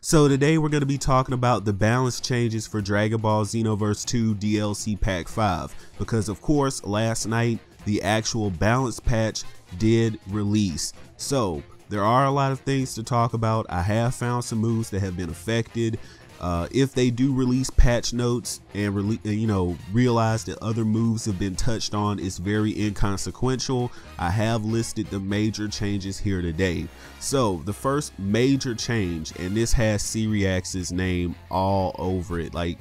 So today we're going to be talking about the balance changes for Dragon Ball Xenoverse 2 DLC Pack 5, because of course last night the actual balance patch did release. So there are a lot of things to talk about. I have found some moves that have been affected. If they do release patch notes and realize that other moves have been touched on, it's very inconsequential. I have listed the major changes here today. So the first major change, and this has Cyriax's name all over it, like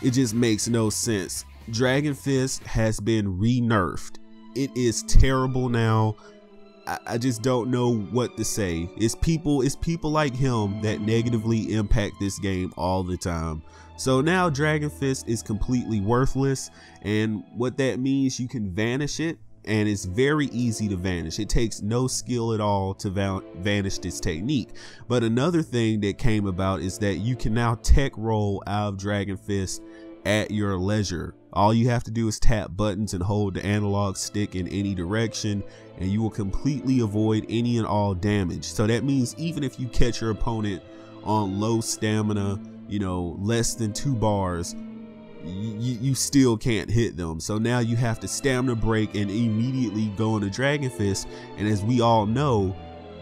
it just makes no sense. Dragon Fist has been re-nerfed. It is terrible now. I just don't know what to say. It's people like him that negatively impact this game all the time. So now Dragon Fist is completely worthless, and what that means, you can vanish it, and it's very easy to vanish. It takes no skill at all to vanish this technique. But another thing that came about is that you can now tech roll out of Dragon Fist at your leisure. All you have to do is tap buttons and hold the analog stick in any direction, and you will completely avoid any and all damage. So that means even if you catch your opponent on low stamina, less than 2 bars, you still can't hit them. So now you have to stamina break and immediately go into Dragon Fist, and as we all know,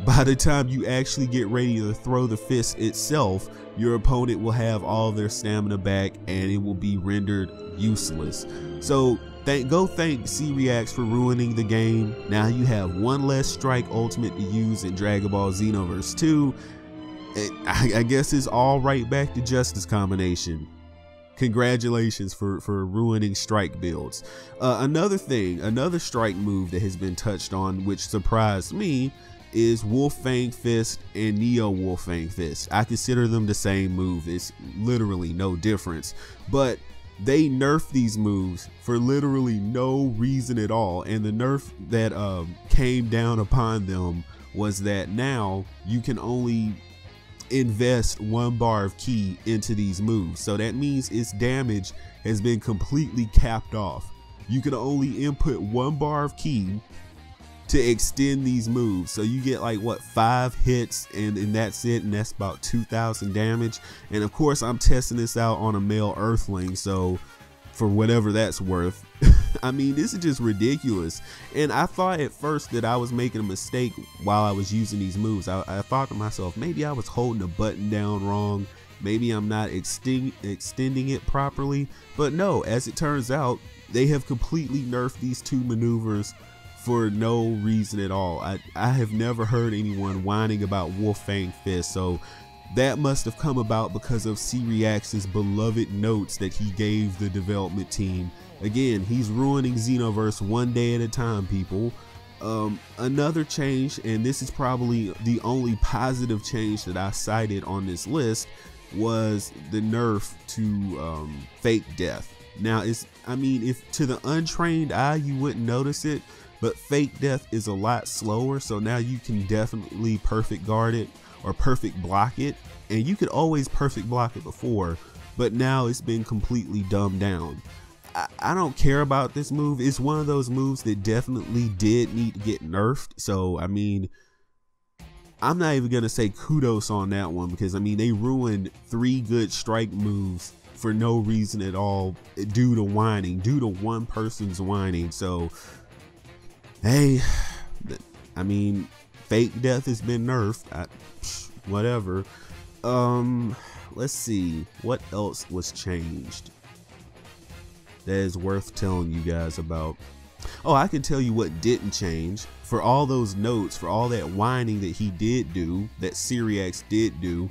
by the time you actually get ready to throw the fist itself, your opponent will have all their stamina back and it will be rendered useless. So go thank Cyriax for ruining the game. Now you have one less strike ultimate to use in Dragon Ball Xenoverse 2. I guess it's all right back to Justice Combination. Congratulations for ruining strike builds. Another strike move that has been touched on, which surprised me, is Wolf Fang Fist and Neo Wolf Fang Fist. I consider them the same move. It's literally no difference, but they nerfed these moves for literally no reason at all, and the nerf that came down upon them was that now you can only invest 1 bar of ki into these moves. So that means its damage has been completely capped off. You can only input 1 bar of ki to extend these moves. So you get like what, 5 hits and that's it, and that's about 2,000 damage. And of course I'm testing this out on a male earthling, so for whatever that's worth. I mean, this is just ridiculous. And I thought at first that I was making a mistake while I was using these moves. I thought to myself, maybe I was holding the button down wrong, maybe I'm not extending it properly. But no, as it turns out, they have completely nerfed these 2 maneuvers for no reason at all. I have never heard anyone whining about Wolf Fang Fist, so that must have come about because of Cyriax's beloved notes that he gave the development team. Again, he's ruining Xenoverse one day at a time, people. Another change, and this is probably the only positive change that I cited on this list, was the nerf to fake death. Now, if to the untrained eye you wouldn't notice it, but fake death is a lot slower, so now you can definitely perfect guard it or perfect block it, and you could always perfect block it before, but now it's been completely dumbed down. I don't care about this move. It's one of those moves that definitely did need to get nerfed. So I mean, I'm not even gonna say kudos on that one, because I mean, they ruined 3 good strike moves for no reason at all, due to whining, due to one person's whining. So hey, I mean, fake death has been nerfed. Whatever. Let's see what else was changed that is worth telling you guys about. Oh, I can tell you what didn't change. For all those notes, for all that whining that he did do, that Cyriax did do,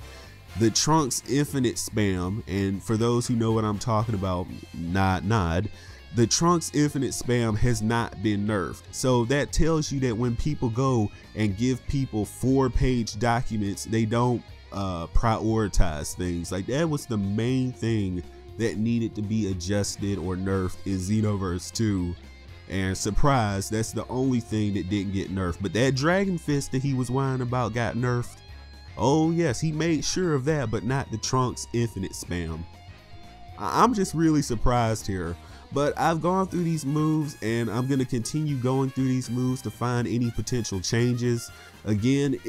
the Trunks infinite spam, and for those who know what I'm talking about, nod. The Trunks infinite spam has not been nerfed. So that tells you that when people go and give people 4-page documents, they don't prioritize things. Like, that was the main thing that needed to be adjusted or nerfed in Xenoverse 2. And surprise, that's the only thing that didn't get nerfed. But that Dragon Fist that he was whining about got nerfed. Oh yes, he made sure of that, but not the Trunks infinite spam. I'm just really surprised here. But I've gone through these moves and I'm going to continue going through these moves to find any potential changes. Again,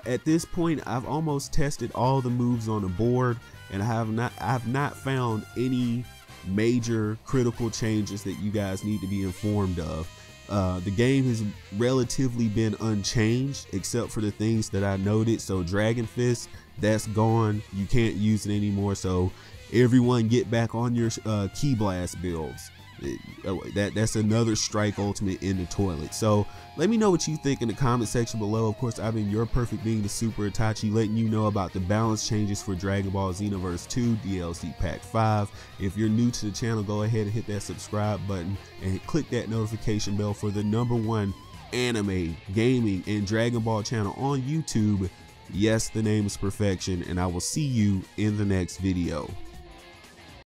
at this point, I've almost tested all the moves on the board, and I've not found any major critical changes that you guys need to be informed of. The game has relatively been unchanged except for the things that I noted. So Dragon Fist, that's gone. You can't use it anymore. So everyone get back on your Ki Blast builds. That's another strike ultimate in the toilet. So let me know what you think in the comment section below. Of course, I've been your perfect being, the Super Itachi, letting you know about the balance changes for Dragon Ball Xenoverse 2 DLC Pack 5. If you're new to the channel, go ahead and hit that subscribe button and click that notification bell for the #1 anime, gaming, and Dragon Ball channel on YouTube. Yes, the name is Perfection, and I will see you in the next video.